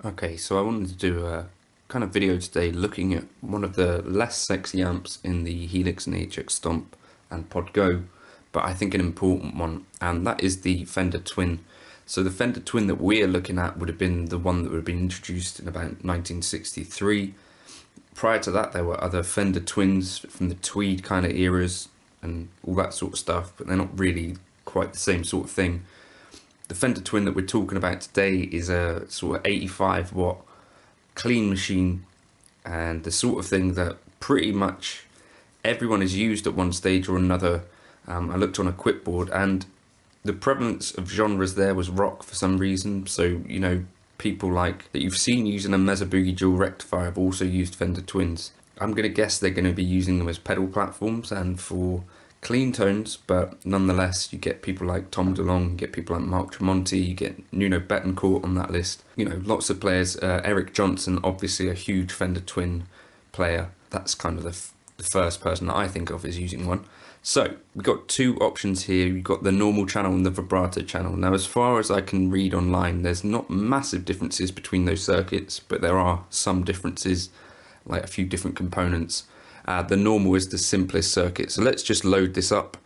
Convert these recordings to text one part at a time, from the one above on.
Okay, so I wanted to do a kind of video today looking at one of the less sexy amps in the Helix and HX Stomp and Pod Go, but I think an important one, and that is the Fender Twin. So the Fender Twin that we're looking at would have been the one that would have been introduced in about 1963. Prior to that, there were other Fender Twins from the Tweed kind of eras and all that sort of stuff, but they're not really quite the same sort of thing. The Fender Twin that we're talking about today is a sort of 85 watt clean machine, and the sort of thing that pretty much everyone has used at one stage or another. I looked on a Quipboard, and the prevalence of genres there was rock for some reason. So, you know, people like that you've seen using a Mesa Boogie dual rectifier have also used Fender Twins. I'm going to guess they're going to be using them as pedal platforms and for clean tones, but nonetheless you get people like Tom DeLonge, you get people like Mark Tremonti, you get Nuno Bettencourt on that list, you know, lots of players. Eric Johnson, obviously a huge Fender Twin player. That's kind of the first person that I think of as using one. So we've got two options here. You've got the normal channel and the vibrato channel. Now, as far as I can read online, there's not massive differences between those circuits, but there are some differences, like a few different components. The normal is the simplest circuit. So let's just load this up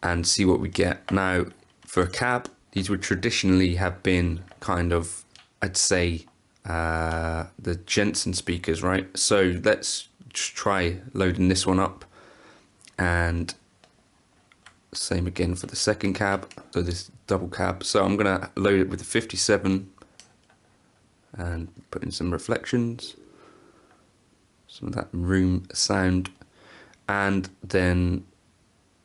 and see what we get. Now, for a cab, these would traditionally have been kind of, I'd say, the Jensen speakers, right? So let's just try loading this one up, and same again for the second cab, so this double cab. So I'm gonna load it with the 57 and put in some reflections, some of that room sound, and then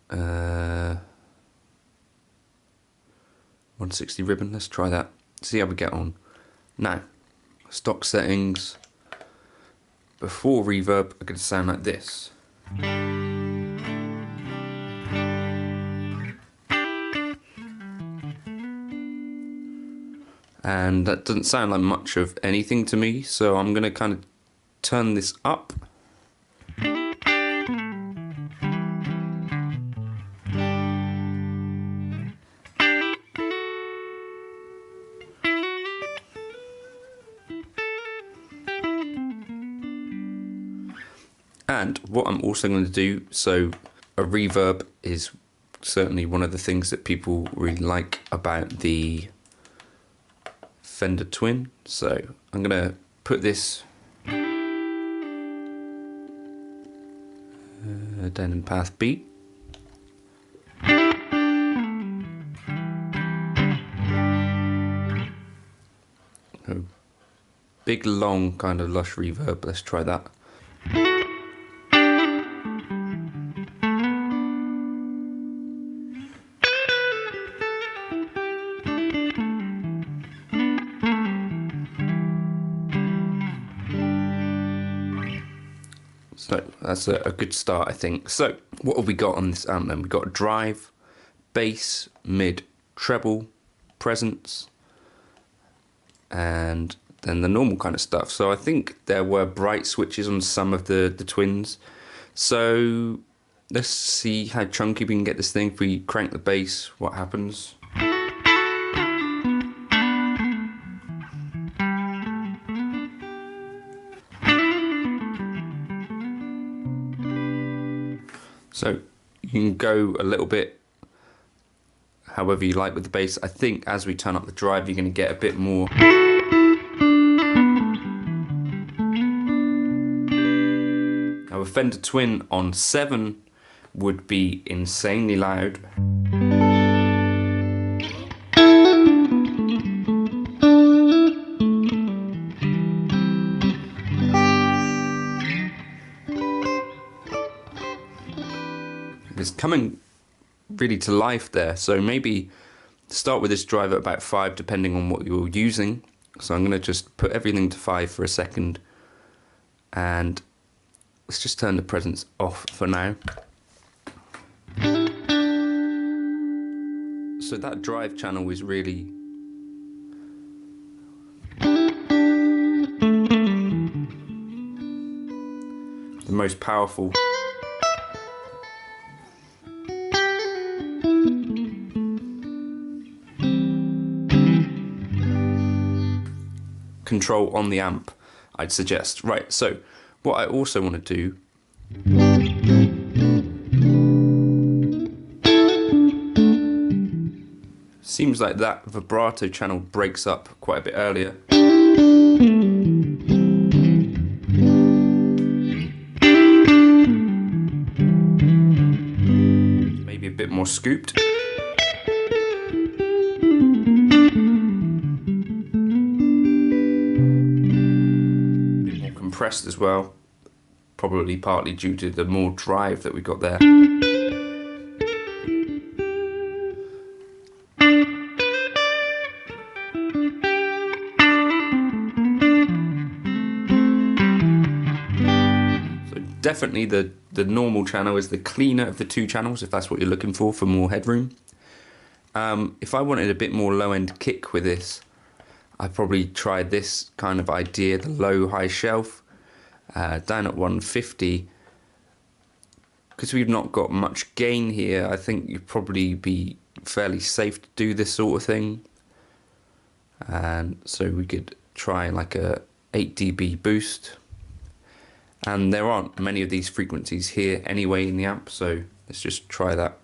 160 ribbon. Let's try that, see how we get on. Now, stock settings before reverb are going to sound like this. And that doesn't sound like much of anything to me, so I'm going to kind of turn this up. And what I'm also going to do, so a reverb is certainly one of the things that people really like about the Fender Twin. So I'm going to put this down in path B. A big, long, kind of lush reverb. Let's try that. So that's a good start, I think. So what have we got on this amp then? We've got a drive, bass, mid, treble, presence, and then the normal kind of stuff. So I think there were bright switches on some of the Twins. So let's see how chunky we can get this thing. If we crank the bass, what happens? So you can go a little bit however you like with the bass. I think as we turn up the drive, you're going to get a bit more. Now a Fender Twin on 7 would be insanely loud. It's coming really to life there, so maybe start with this drive at about 5 depending on what you're using. So I'm going to just put everything to 5 for a second, and let's just turn the presence off for now. So that drive channel is really the most powerful. control on the amp, I'd suggest. Right, so what I also want to do seems like that vibrato channel breaks up quite a bit earlier. Maybe a bit more scooped. Compressed as well, probably partly due to the more drive that we got there. So definitely the normal channel is the cleaner of the two channels, if that's what you're looking for more headroom. If I wanted a bit more low-end kick with this, I'd probably try this kind of idea, the low-high shelf. Down at 150, because we've not got much gain here, I think you'd probably be fairly safe to do this sort of thing. And so we could try like a 8 dB boost, and there aren't many of these frequencies here anyway in the amp, so let's just try that.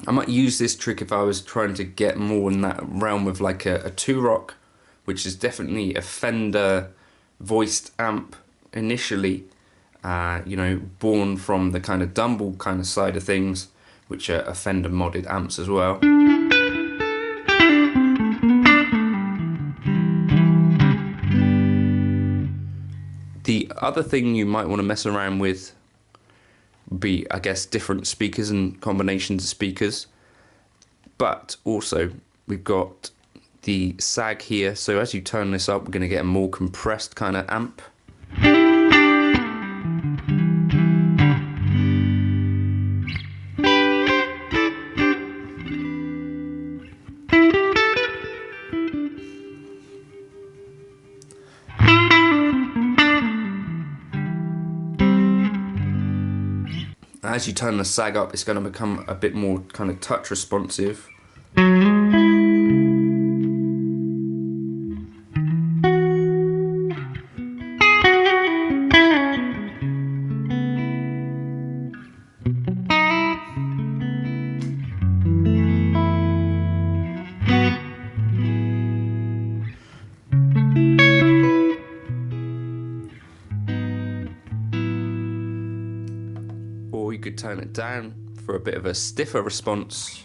I might use this trick if I was trying to get more in that realm of like a 2-rock, which is definitely a Fender voiced amp initially, you know, born from the kind of Dumble kind of side of things, which are Fender modded amps as well. The other thing you might want to mess around with be, I guess, different speakers and combinations of speakers, but also we've got the sag here, so as you turn this up we're going to get a more compressed kind of amp. As you turn the sag up, it's going to become a bit more kind of touch responsive. Or you could turn it down for a bit of a stiffer response.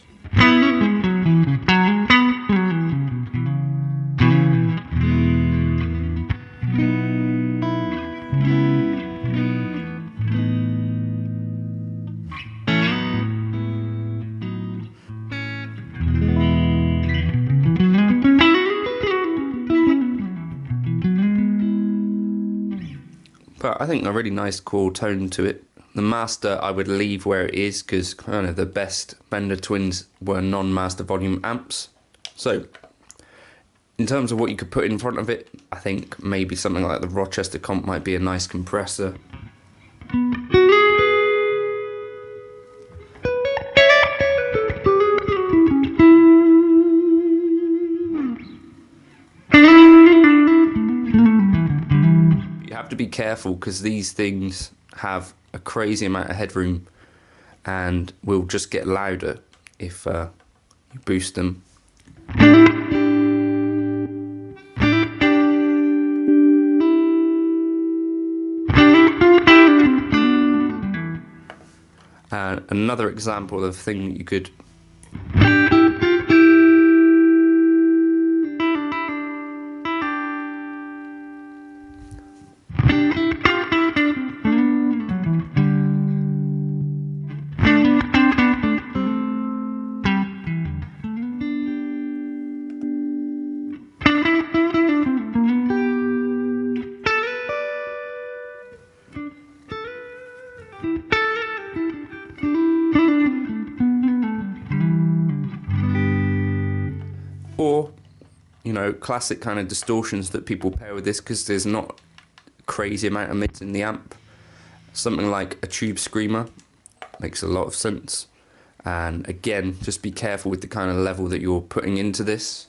But I think a really nice cool tone to it. The master I would leave where it is, because kind of the best Fender Twins were non-master volume amps. So in terms of what you could put in front of it, I think maybe something like the Rochester comp might be a nice compressor. You have to be careful because these things have a crazy amount of headroom and will just get louder if you boost them. Another example of a thing that you could or, you know, classic kind of distortions that people pair with this because there's not a crazy amount of mids in the amp. Something like a tube screamer makes a lot of sense. And again, just be careful with the kind of level that you're putting into this.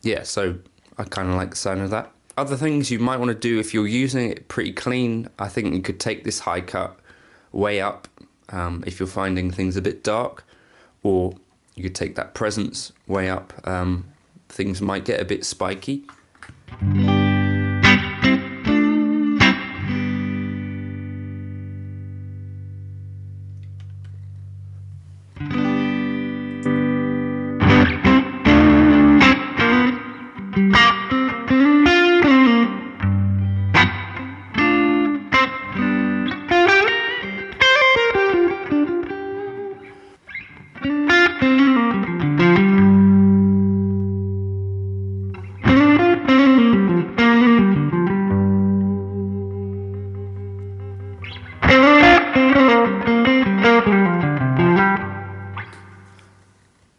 Yeah, so I kind of like the sound of that. Other things you might want to do if you're using it pretty clean, I think you could take this high cut way up if you're finding things a bit dark, or you could take that presence way up. Things might get a bit spiky.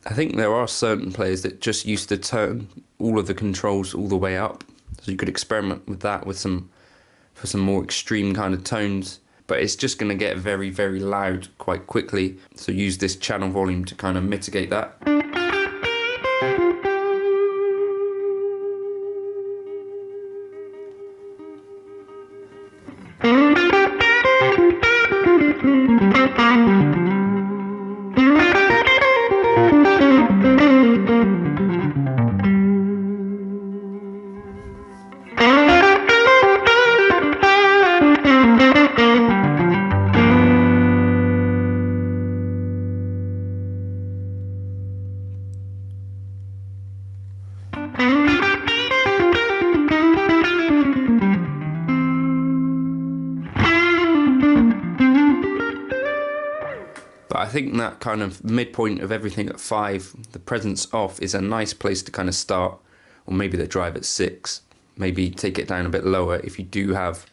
I think there are certain players that just used to turn all of the controls all the way up, so you could experiment with that with for some more extreme kind of tones, but it's just going to get very, very loud quite quickly, so use this channel volume to kind of mitigate that. But I think that kind of midpoint of everything at 5, the presence off, is a nice place to kind of start, or maybe the drive at 6. Maybe take it down a bit lower if you do have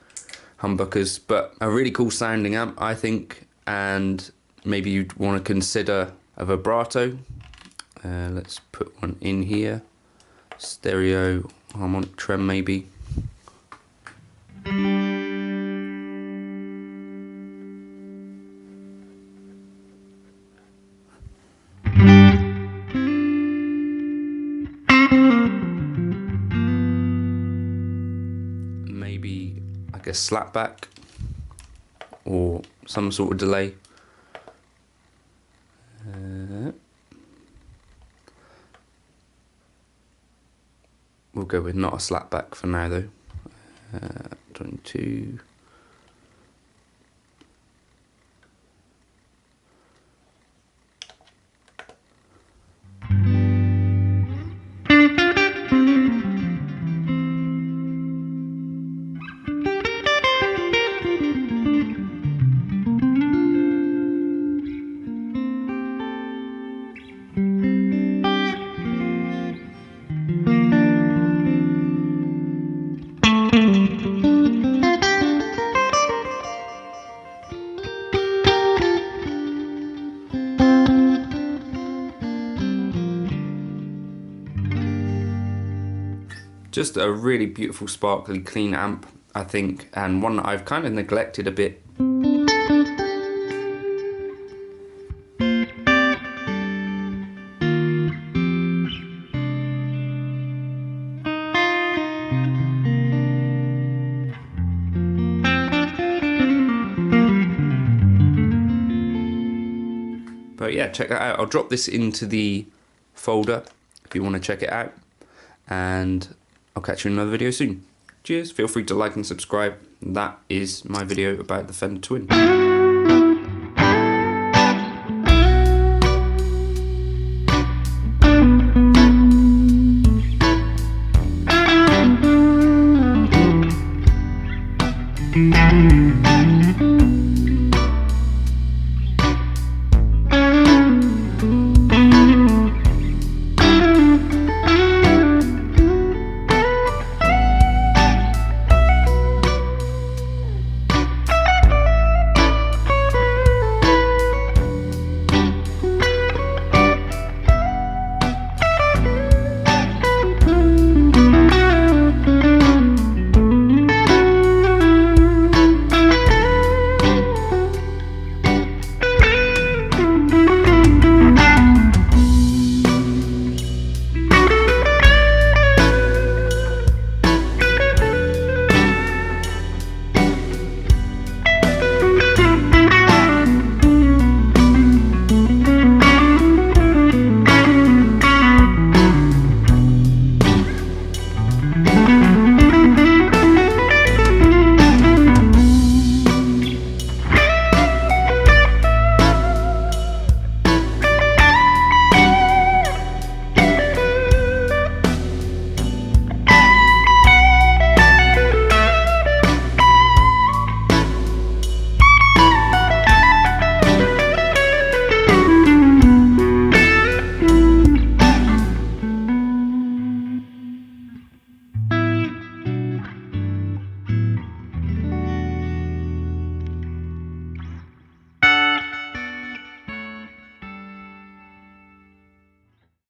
humbuckers. But a really cool sounding amp, I think, and maybe you'd want to consider a vibrato. Let's put one in here. Stereo, harmonic trem maybe. Maybe like a slapback or some sort of delay. We'll go with not a slapback for now though. 22. Just a really beautiful, sparkly, clean amp, I think, and one that I've kind of neglected a bit. But yeah, check that out. I'll drop this into the folder if you want to check it out, and I'll catch you in another video soon. Cheers. Feel free to like and subscribe. That is my video about the Fender Twin.